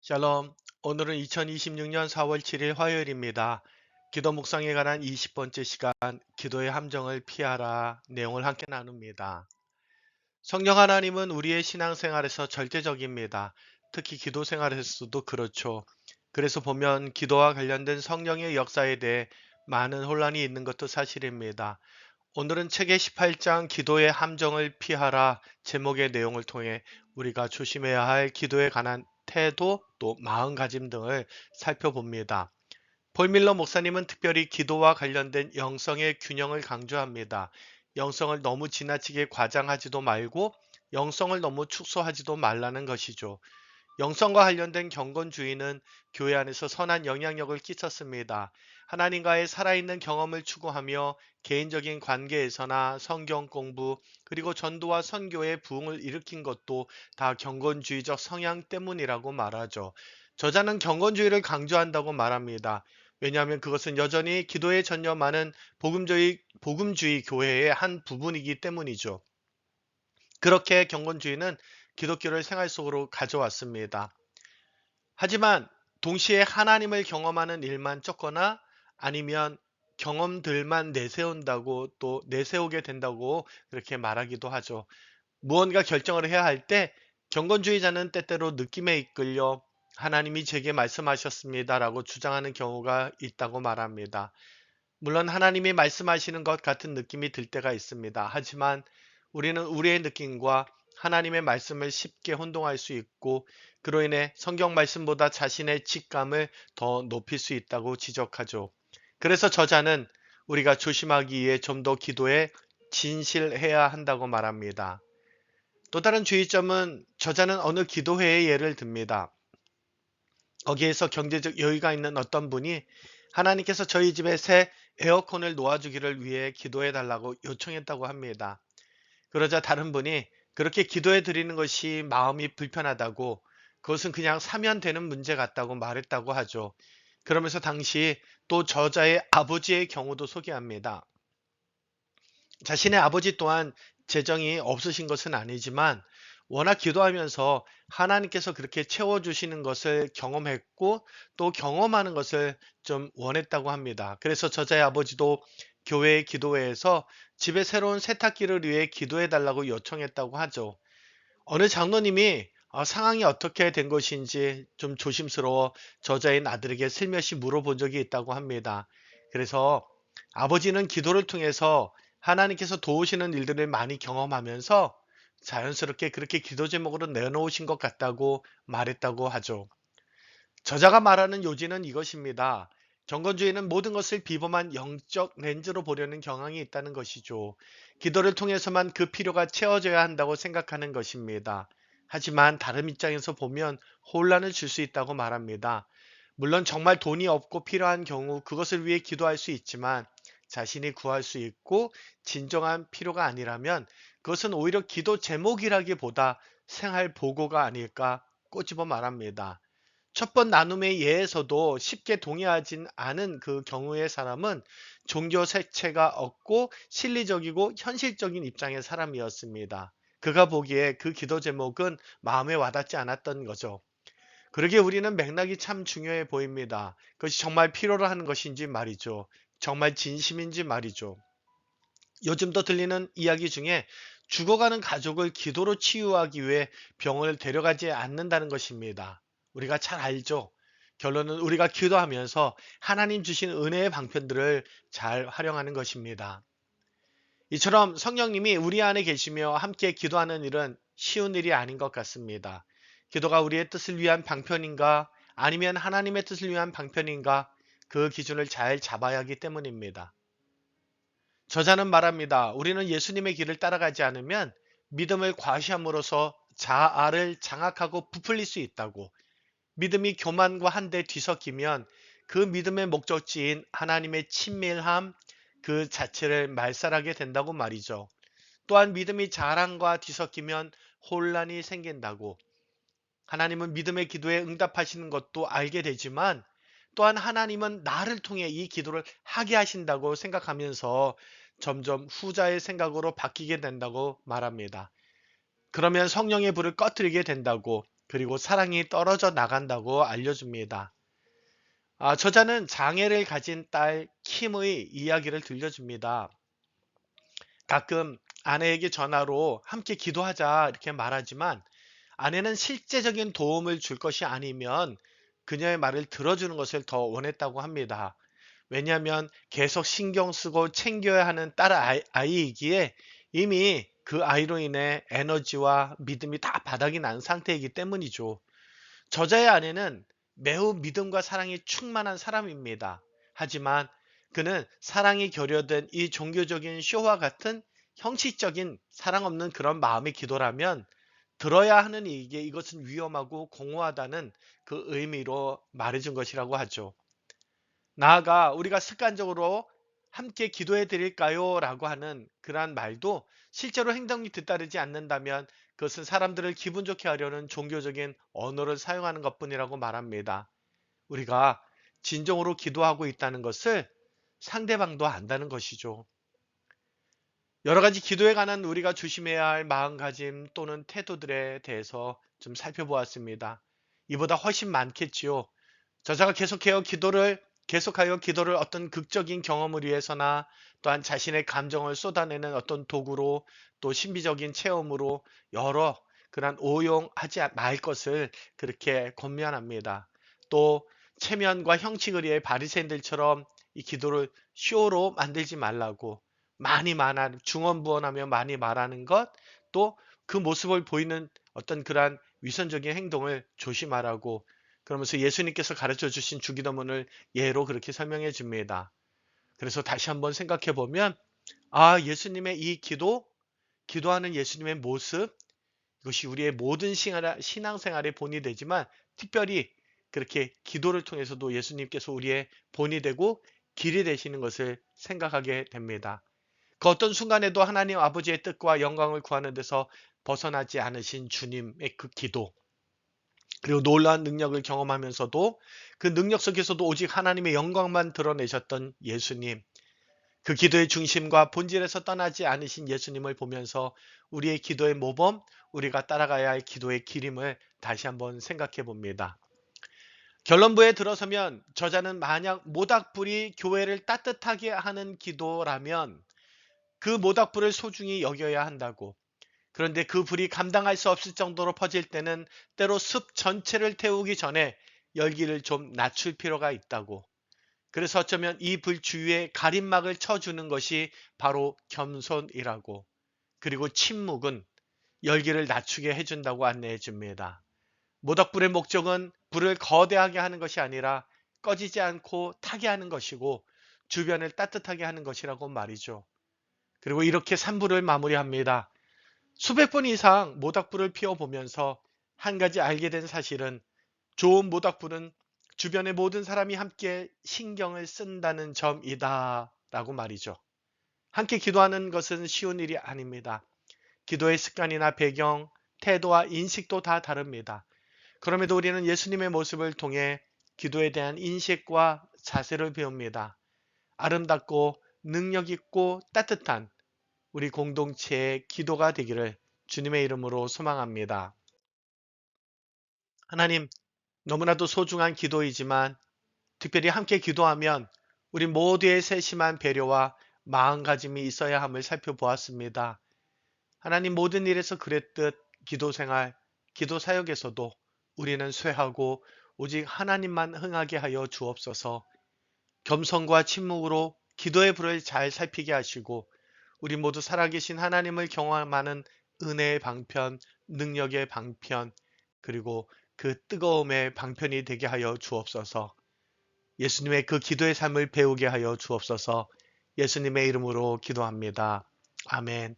샬롬. 오늘은 2026년 4월 7일 화요일입니다. 기도 묵상에 관한 20번째 시간, 기도의 함정을 피하라 내용을 함께 나눕니다. 성령 하나님은 우리의 신앙생활에서 절대적입니다. 특히 기도 생활에서도 그렇죠. 그래서 보면 기도와 관련된 성령의 역사에 대해 많은 혼란이 있는 것도 사실입니다. 오늘은 책의 18장 기도의 함정을 피하라 제목의 내용을 통해 우리가 조심해야 할 기도에 관한 태도 또 마음가짐 등을 살펴봅니다. 폴 밀러 목사님은 특별히 기도와 관련된 영성의 균형을 강조합니다. 영성을 너무 지나치게 과장하지도 말고 영성을 너무 축소하지도 말라는 것이죠. 영성과 관련된 경건주의는 교회 안에서 선한 영향력을 끼쳤습니다. 하나님과의 살아있는 경험을 추구하며 개인적인 관계에서나 성경 공부 그리고 전도와 선교의 부흥을 일으킨 것도 다 경건주의적 성향 때문이라고 말하죠. 저자는 경건주의를 강조한다고 말합니다. 왜냐하면 그것은 여전히 기도에 전념하는 복음주의 교회의 한 부분이기 때문이죠. 그렇게 경건주의는 기독교를 생활 속으로 가져왔습니다. 하지만 동시에 하나님을 경험하는 일만 쫓거나 아니면 경험들만 내세운다고 또 내세우게 된다고 그렇게 말하기도 하죠. 무언가 결정을 해야 할 때 경건주의자는 때때로 느낌에 이끌려 하나님이 제게 말씀하셨습니다라고 주장하는 경우가 있다고 말합니다. 물론 하나님이 말씀하시는 것 같은 느낌이 들 때가 있습니다. 하지만 우리는 우리의 느낌과 하나님의 말씀을 쉽게 혼동할 수 있고 그로 인해 성경 말씀보다 자신의 직감을 더 높일 수 있다고 지적하죠. 그래서 저자는 우리가 조심하기 위해 좀 더 기도에 진실해야 한다고 말합니다. 또 다른 주의점은 저자는 어느 기도회의 예를 듭니다. 거기에서 경제적 여유가 있는 어떤 분이 하나님께서 저희 집에 새 에어컨을 놓아주기를 위해 기도해 달라고 요청했다고 합니다. 그러자 다른 분이 그렇게 기도해 드리는 것이 마음이 불편하다고 그것은 그냥 사면 되는 문제 같다고 말했다고 하죠. 그러면서 당시 또 저자의 아버지의 경우도 소개합니다. 자신의 아버지 또한 재정이 없으신 것은 아니지만 워낙 기도하면서 하나님께서 그렇게 채워주시는 것을 경험했고 또 경험하는 것을 좀 원했다고 합니다. 그래서 저자의 아버지도 교회 기도회에서 집에 새로운 세탁기를 위해 기도해 달라고 요청했다고 하죠. 어느 장로님이 상황이 어떻게 된 것인지 좀 조심스러워 저자인 아들에게 슬며시 물어본 적이 있다고 합니다. 그래서 아버지는 기도를 통해서 하나님께서 도우시는 일들을 많이 경험하면서 자연스럽게 그렇게 기도 제목으로 내놓으신 것 같다고 말했다고 하죠. 저자가 말하는 요지는 이것입니다. 경건주의는 모든 것을 비범한 영적 렌즈로 보려는 경향이 있다는 것이죠. 기도를 통해서만 그 필요가 채워져야 한다고 생각하는 것입니다. 하지만 다른 입장에서 보면 혼란을 줄 수 있다고 말합니다. 물론 정말 돈이 없고 필요한 경우 그것을 위해 기도할 수 있지만 자신이 구할 수 있고 진정한 필요가 아니라면 그것은 오히려 기도 제목이라기보다 생활 보고가 아닐까 꼬집어 말합니다. 첫 번 나눔의 예에서도 쉽게 동의하진 않은 그 경우의 사람은 종교 색채가 없고 실리적이고 현실적인 입장의 사람이었습니다. 그가 보기에 그 기도 제목은 마음에 와닿지 않았던 거죠. 그러기에 우리는 맥락이 참 중요해 보입니다. 그것이 정말 필요로 하는 것인지 말이죠. 정말 진심인지 말이죠. 요즘도 들리는 이야기 중에 죽어가는 가족을 기도로 치유하기 위해 병원을 데려가지 않는다는 것입니다. 우리가 잘 알죠. 결론은 우리가 기도하면서 하나님 주신 은혜의 방편들을 잘 활용하는 것입니다. 이처럼 성령님이 우리 안에 계시며 함께 기도하는 일은 쉬운 일이 아닌 것 같습니다. 기도가 우리의 뜻을 위한 방편인가 아니면 하나님의 뜻을 위한 방편인가 그 기준을 잘 잡아야 하기 때문입니다. 저자는 말합니다. 우리는 예수님의 길을 따라가지 않으면 믿음을 과시함으로써 자아를 장악하고 부풀릴 수 있다고. 믿음이 교만과 한데 뒤섞이면 그 믿음의 목적지인 하나님의 친밀함 그 자체를 말살하게 된다고 말이죠. 또한 믿음이 자랑과 뒤섞이면 혼란이 생긴다고. 하나님은 믿음의 기도에 응답하시는 것도 알게 되지만 또한 하나님은 나를 통해 이 기도를 하게 하신다고 생각하면서 점점 후자의 생각으로 바뀌게 된다고 말합니다. 그러면 성령의 불을 꺼뜨리게 된다고. 그리고 사랑이 떨어져 나간다고 알려줍니다. 저자는 장애를 가진 딸 킴의 이야기를 들려줍니다. 가끔 아내에게 전화로 함께 기도하자 이렇게 말하지만 아내는 실제적인 도움을 줄 것이 아니면 그녀의 말을 들어주는 것을 더 원했다고 합니다. 왜냐하면 계속 신경 쓰고 챙겨야 하는 딸 아이이기에 이미 그 아이로 인해 에너지와 믿음이 다 바닥이 난 상태이기 때문이죠. 저자의 아내는 매우 믿음과 사랑이 충만한 사람입니다. 하지만 그는 사랑이 결여된 이 종교적인 쇼와 같은 형식적인 사랑 없는 그런 마음의 기도라면 들어야 하는 이게 이것은 위험하고 공허하다는 그 의미로 말해준 것이라고 하죠. 나아가 우리가 습관적으로 함께 기도해 드릴까요? 라고 하는 그러한 말도 실제로 행동이 뒤따르지 않는다면 그것은 사람들을 기분 좋게 하려는 종교적인 언어를 사용하는 것뿐이라고 말합니다. 우리가 진정으로 기도하고 있다는 것을 상대방도 안다는 것이죠. 여러 가지 기도에 관한 우리가 조심해야 할 마음가짐 또는 태도들에 대해서 좀 살펴보았습니다. 이보다 훨씬 많겠지요. 저자가 계속하여 기도를 어떤 극적인 경험을 위해서나 또한 자신의 감정을 쏟아내는 어떤 도구로 또 신비적인 체험으로 여러 그런 오용하지 말 것을 그렇게 권면합니다. 또 체면과 형식을 위해 바리새인들처럼 이 기도를 쇼로 만들지 말라고 많이 말하는 중언부언하며 많이 말하는 것 또 그 모습을 보이는 어떤 그러한 위선적인 행동을 조심하라고 그러면서 예수님께서 가르쳐 주신 주기도문을 예로 그렇게 설명해 줍니다. 그래서 다시 한번 생각해 보면 예수님의 이 기도하는 예수님의 모습 이것이 우리의 모든 신앙생활의 본이 되지만 특별히 그렇게 기도를 통해서도 예수님께서 우리의 본이 되고 길이 되시는 것을 생각하게 됩니다. 그 어떤 순간에도 하나님 아버지의 뜻과 영광을 구하는 데서 벗어나지 않으신 주님의 그 기도 그리고 놀라운 능력을 경험하면서도 그 능력 속에서도 오직 하나님의 영광만 드러내셨던 예수님, 그 기도의 중심과 본질에서 떠나지 않으신 예수님을 보면서 우리의 기도의 모범, 우리가 따라가야 할 기도의 기림을 다시 한번 생각해 봅니다. 결론부에 들어서면 저자는 만약 모닥불이 교회를 따뜻하게 하는 기도라면 그 모닥불을 소중히 여겨야 한다고. 그런데 그 불이 감당할 수 없을 정도로 퍼질 때는 때로 숲 전체를 태우기 전에 열기를 좀 낮출 필요가 있다고. 그래서 어쩌면 이 불 주위에 가림막을 쳐주는 것이 바로 겸손이라고. 그리고 침묵은 열기를 낮추게 해준다고 안내해 줍니다. 모닥불의 목적은 불을 거대하게 하는 것이 아니라 꺼지지 않고 타게 하는 것이고 주변을 따뜻하게 하는 것이라고 말이죠. 그리고 이렇게 3부를 마무리합니다. 수백 번 이상 모닥불을 피워보면서 한 가지 알게 된 사실은 좋은 모닥불은 주변의 모든 사람이 함께 신경을 쓴다는 점이다 라고 말이죠. 함께 기도하는 것은 쉬운 일이 아닙니다. 기도의 습관이나 배경, 태도와 인식도 다 다릅니다. 그럼에도 우리는 예수님의 모습을 통해 기도에 대한 인식과 자세를 배웁니다. 아름답고 능력 있고 따뜻한 우리 공동체의 기도가 되기를 주님의 이름으로 소망합니다. 하나님, 너무나도 소중한 기도이지만 특별히 함께 기도하면 우리 모두의 세심한 배려와 마음가짐이 있어야 함을 살펴보았습니다. 하나님 모든 일에서 그랬듯 기도 생활, 기도 사역에서도 우리는 쇠하고 오직 하나님만 흥하게 하여 주옵소서. 겸손과 침묵으로 기도의 불을 잘 살피게 하시고 우리 모두 살아계신 하나님을 경험하는 은혜의 방편, 능력의 방편, 그리고 그 뜨거움의 방편이 되게 하여 주옵소서. 예수님의 그 기도의 삶을 배우게 하여 주옵소서. 예수님의 이름으로 기도합니다. 아멘.